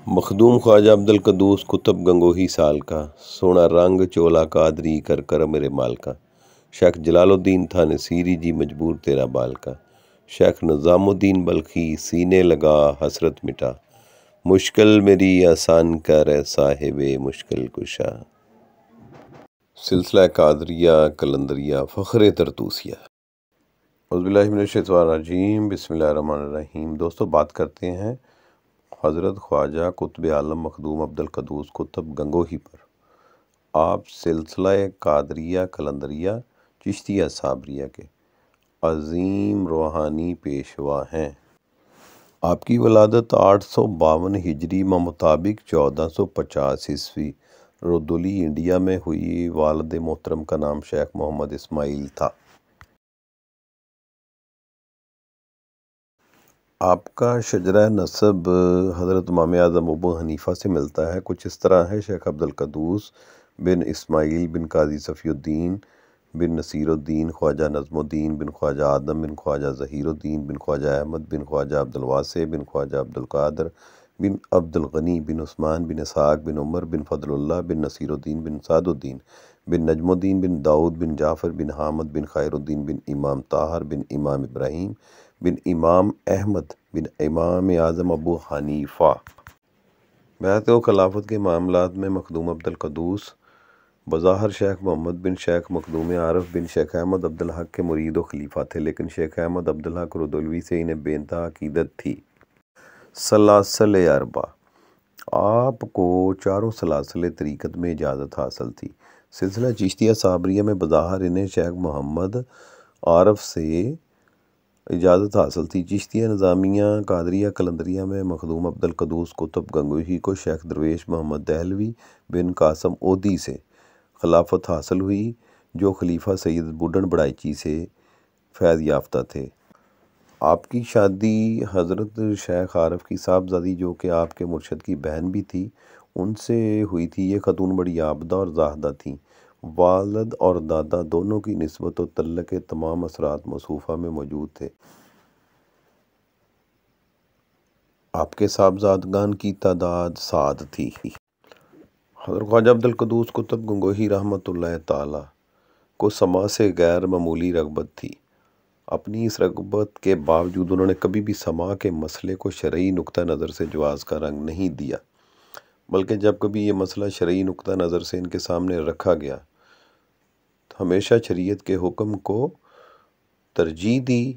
مخدوم خواجہ عبد القدوس کتب گنگوہی سال کا، سونا رنگ چولا قادری کر کر میرے مال کا، شیخ جلال الدین تھا نصیری جی مجبور تیرا بال کا، شیخ نظام الدین بلخی سینے لگا حسرت مٹا، مشکل میری آسان کر اے صاحب مشکل کشا۔ سلسلہ قادریہ کلندریہ فخر طرطوسیہ۔ اعوذ باللہ من الشیطان الرجیم، بسم اللہ الرحمن الرحیم۔ دوستو بات کرتے ہیں حضرت خواجہ قطب عالم مخدوم عبد القدوس کتب گنگوہی پر۔ آپ سلسلہ قادریہ کلندریہ چشتیہ صابریہ کے عظیم روحانی پیشوا ہیں۔ آپ کی ولادت 852 ہجری مطابق 1450 عیسوی ردولی انڈیا میں ہوئی۔ والد محترم کا نام شیخ محمد اسماعیل تھا۔ آپ کا شجرہ نسب حضرت امام اعظم ابو حنیفہ سے ملتا ہے۔ کچھ اس طرح ہے: شیخ عبد القدوس بن اسماعیل بن قاضی صفی الدین بن نصیر الدین، خواجہ نظم الدین بن خواجہ آدم بن خواجہ ظہیر الدین بن خواجہ احمد بن خواجہ عبد الواسع بن خواجہ عبد القادر بن عبد الغنی بن عثمان بن اسحاق بن عمر بن فضل اللہ بن نصیر الدین بن سعد الدین بن نجم الدین بن داؤد بن جعفر بن حامد بن خیر الدین بن امام طاہر بن امام ابراہیم بن امام احمد بن امام اعظم ابو حنیفہ۔ بیعت و خلافت کے معاملات میں مخدوم عبد القدوس بظاہر شیخ محمد بن شیخ مخدوم عارف بن شیخ احمد عبدالحق کے مرید و خلیفہ تھے، لیکن شیخ احمد عبدالحق ردولوی سے انہیں بے انتہا عقیدت تھی۔ سلاسل اربع، آپ کو چاروں سلاسل طریقت میں اجازت حاصل تھی۔ سلسلہ چشتیہ صابریہ میں بظاہر انہیں شیخ محمد عارف سے اجازت حاصل تھی۔ چشتیہ نظامیہ قادریہ کلندریہ میں مخدوم عبد القدوس کتب گنگوہی کو شیخ درویش محمد دہلوی بن قاسم اودھی سے خلافت حاصل ہوئی، جو خلیفہ سید بوڈن بڑائچی سے فیض یافتہ تھے۔ آپ کی شادی حضرت شیخ عارف کی صاحبزادی، جو کہ آپ کے مرشد کی بہن بھی تھی، ان سے ہوئی تھی۔ یہ خاتون بڑی عابدہ اور زاہدہ تھیں۔ والد اور دادا دونوں کی نسبت و تعلق کے تمام اثرات موصوفہ میں موجود تھے۔ آپ کے صاحبزادگان کی تعداد 7 تھی۔ حضرت خواجہ عبد القدوس کتب گنگوہی رحمۃ اللہ تعالیٰ کو سماع سے غیر معمولی رغبت تھی۔ اپنی اس رغبت کے باوجود انہوں نے کبھی بھی سماع کے مسئلے کو شرعی نقطہ نظر سے جواز کا رنگ نہیں دیا، بلکہ جب کبھی یہ مسئلہ شرعی نقطہ نظر سے ان کے سامنے رکھا گیا تو ہمیشہ شریعت کے حکم کو ترجیح دی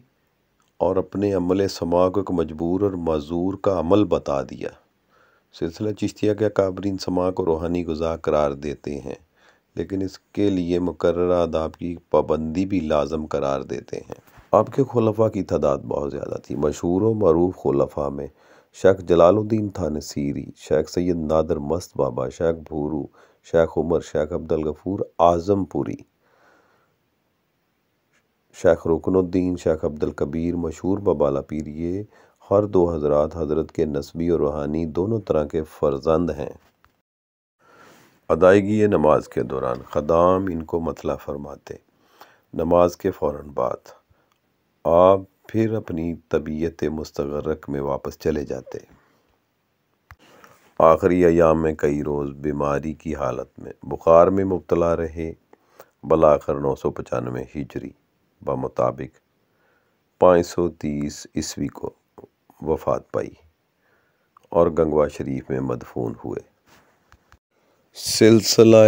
اور اپنے عمل سماع کو ایک مجبور اور معذور کا عمل بتا دیا۔ سلسلہ چشتیہ کے اکابرین سماع کو روحانی غذا قرار دیتے ہیں، لیکن اس کے لیے مقررہ آداب کی پابندی بھی لازم قرار دیتے ہیں۔ آپ کے خلفاء کی تعداد بہت زیادہ تھی۔ مشہور و معروف خلفاء میں شیخ جلال الدین تھا نصیری، شیخ سید نادر مست بابا، شیخ بھورو، شیخ عمر، شیخ عبد الغفور اعظم پوری، شیخ رکن الدین، شیخ عبد الکبیر مشہور ببالا پیر۔ یہ ہر دو حضرات حضرت کے نسبی اور روحانی دونوں طرح کے فرزند ہیں۔ ادائیگی نماز کے دوران خدام ان کو مطلع فرماتے، نماز کے فوراً بعد آپ پھر اپنی طبیعت مستغرق میں واپس چلے جاتے۔ آخری ایام میں کئی روز بیماری کی حالت میں بخار میں مبتلا رہے، بالآخر 995 ہجری بمطابق 530 عیسوی کو وفات پائی اور گنگوا شریف میں مدفون ہوئے۔ سلسلہ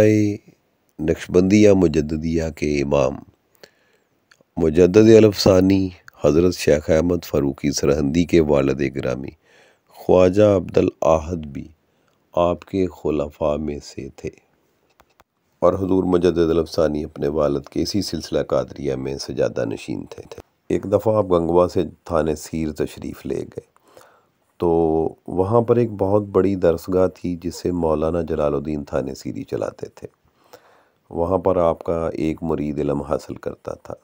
نقشبندیہ مجددیہ کے امام مجدد الف ثانی حضرت شیخ احمد فاروقی سرہندی کے والد گرامی خواجہ عبد الاحد بھی آپ کے خلفاء میں سے تھے، اور حضور مجدد الف ثانی اپنے والد کے اسی سلسلہ قادریہ میں سجادہ نشین تھے۔ ایک دفعہ آپ گنگوا سے تھانہ سیر تشریف لے گئے تو وہاں پر ایک بہت بڑی درسگاہ تھی جسے مولانا جلال الدین تھانہ سیری چلاتے تھے۔ وہاں پر آپ کا ایک مرید علم حاصل کرتا تھا،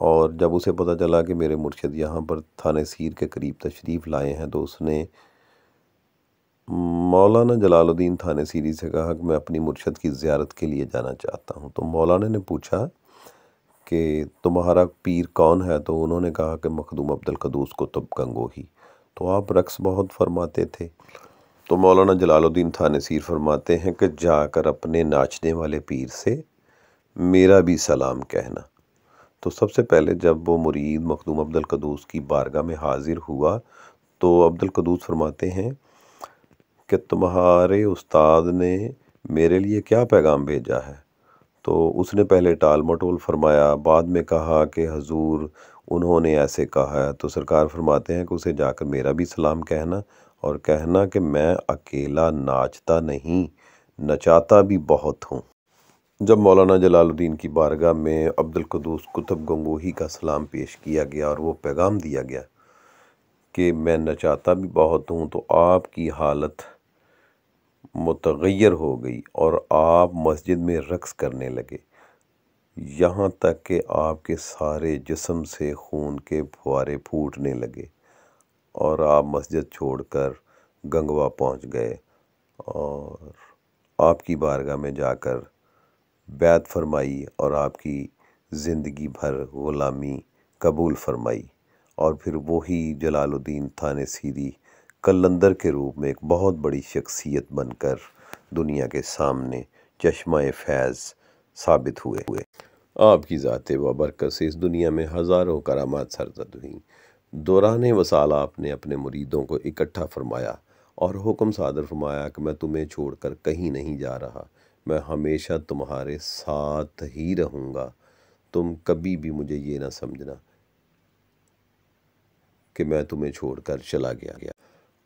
اور جب اسے پتہ چلا کہ میرے مرشد یہاں پر تھانہ سیر کے قریب تشریف لائے ہیں تو اس نے مولانا جلال الدین تھانہ سیری سے کہا کہ میں اپنی مرشد کی زیارت کے لیے جانا چاہتا ہوں۔ تو مولانا نے پوچھا کہ تمہارا پیر کون ہے؟ تو انہوں نے کہا کہ مخدوم عبد القدوس کتب گنگوہی۔ تو آپ رقص بہت فرماتے تھے، تو مولانا جلال الدین تھانسیر فرماتے ہیں کہ جا کر اپنے ناچنے والے پیر سے میرا بھی سلام کہنا۔ تو سب سے پہلے جب وہ مرید مخدوم عبد القدوس کی بارگاہ میں حاضر ہوا تو عبد القدوس فرماتے ہیں کہ تمہارے استاد نے میرے لیے کیا پیغام بھیجا ہے؟ تو اس نے پہلے ٹال مٹول فرمایا، بعد میں کہا کہ حضور انہوں نے ایسے کہا ہے۔ تو سرکار فرماتے ہیں کہ اسے جا کر میرا بھی سلام کہنا اور کہنا کہ میں اکیلا ناچتا نہیں، نچاتا بھی بہت ہوں۔ جب مولانا جلال الدین کی بارگاہ میں عبد القدوس کتب گنگوہی کا سلام پیش کیا گیا اور وہ پیغام دیا گیا کہ میں نچاتا بھی بہت ہوں، تو آپ کی حالت متغیر ہو گئی اور آپ مسجد میں رقص کرنے لگے، یہاں تک کہ آپ کے سارے جسم سے خون کے پھوارے پھوٹنے لگے اور آپ مسجد چھوڑ کر گنگوا پہنچ گئے اور آپ کی بارگاہ میں جا کر بیعت فرمائی اور آپ کی زندگی بھر غلامی قبول فرمائی، اور پھر وہی جلال الدین تھانسیری قلندر کے روپ میں ایک بہت بڑی شخصیت بن کر دنیا کے سامنے چشمہ فیض ثابت ہوئے۔ آپ کی ذات بابرکت سے اس دنیا میں ہزاروں کرامات سرزد ہوئیں۔ دوران وصال آپ نے اپنے مریدوں کو اکٹھا فرمایا اور حکم صادر فرمایا کہ میں تمہیں چھوڑ کر کہیں نہیں جا رہا، میں ہمیشہ تمہارے ساتھ ہی رہوں گا، تم کبھی بھی مجھے یہ نہ سمجھنا کہ میں تمہیں چھوڑ کر چلا گیا۔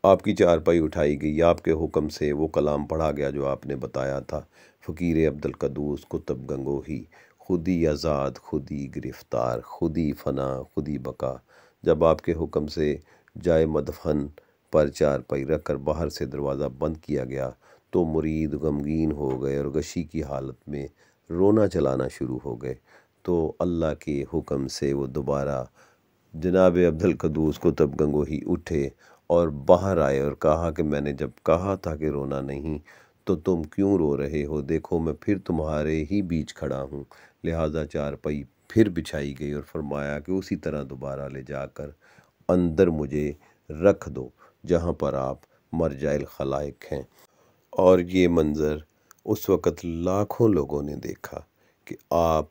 آپ کی چارپائی اٹھائی گئی، آپ کے حکم سے وہ کلام پڑھا گیا جو آپ نے بتایا تھا، فقیر عبد القدوس کتب گنگوہی، خودی آزاد خودی گرفتار، خودی فنا خودی بقا۔ جب آپ کے حکم سے جائے مدفن پر چارپائی رکھ کر باہر سے دروازہ بند کیا گیا تو مرید غمگین ہو گئے اور غشی کی حالت میں رونا چلانا شروع ہو گئے۔ تو اللہ کے حکم سے وہ دوبارہ جناب عبد القدوس کتب گنگوہی اٹھے اور باہر آئے اور کہا کہ میں نے جب کہا تھا کہ رونا نہیں تو تم کیوں رو رہے ہو؟ دیکھو میں پھر تمہارے ہی بیچ کھڑا ہوں۔ لہٰذا چارپائی پھر بچھائی گئی اور فرمایا کہ اسی طرح دوبارہ لے جا کر اندر مجھے رکھ دو جہاں پر آپ مرجع الخلائق ہیں۔ اور یہ منظر اس وقت لاکھوں لوگوں نے دیکھا کہ آپ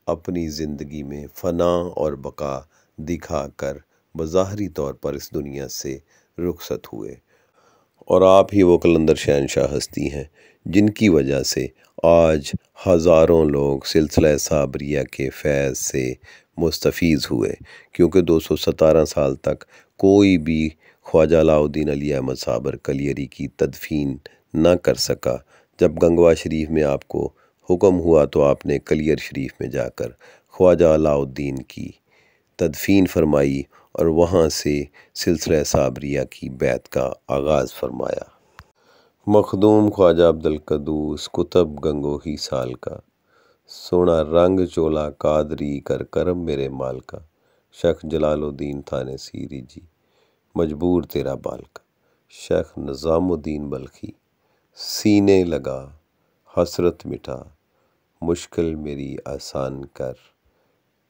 اپنی زندگی میں فنا اور بقا دکھا کر بظاہری طور پر اس دنیا سے رخصت ہوئے، اور آپ ہی وہ قلندر شہنشاہ ہستی ہیں جن کی وجہ سے آج ہزاروں لوگ سلسلہ صابریہ کے فیض سے مستفیض ہوئے، کیونکہ 217 سال تک کوئی بھی خواجہ علاء الدین علی احمد صابر کلیری کی تدفین نہ کر سکا۔ جب گنگوا شریف میں آپ کو حکم ہوا تو آپ نے کلیر شریف میں جا کر خواجہ علاء الدین کی تدفین فرمائی اور وہاں سے سلسلہ صابریہ کی بیعت کا آغاز فرمایا۔ مخدوم خواجہ عبد القدوس کتب گنگوہی سال کا، سونا رنگ چولا قادری کر کرم میرے مال کا، شیخ جلال الدین تھانسیری جی مجبور تیرا بال کا، شیخ نظام الدین بلخی سینے لگا حسرت مٹا، مشکل میری آسان کر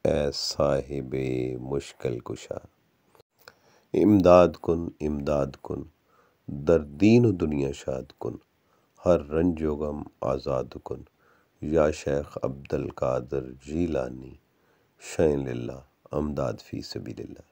اے صاحب مشکل کشا۔ امداد کن در دین و دنیا شاد کن، ہر رنج و غم آزاد کن، یا شیخ عبد القادر جیلانی شین للہ امداد فی سبیل اللہ۔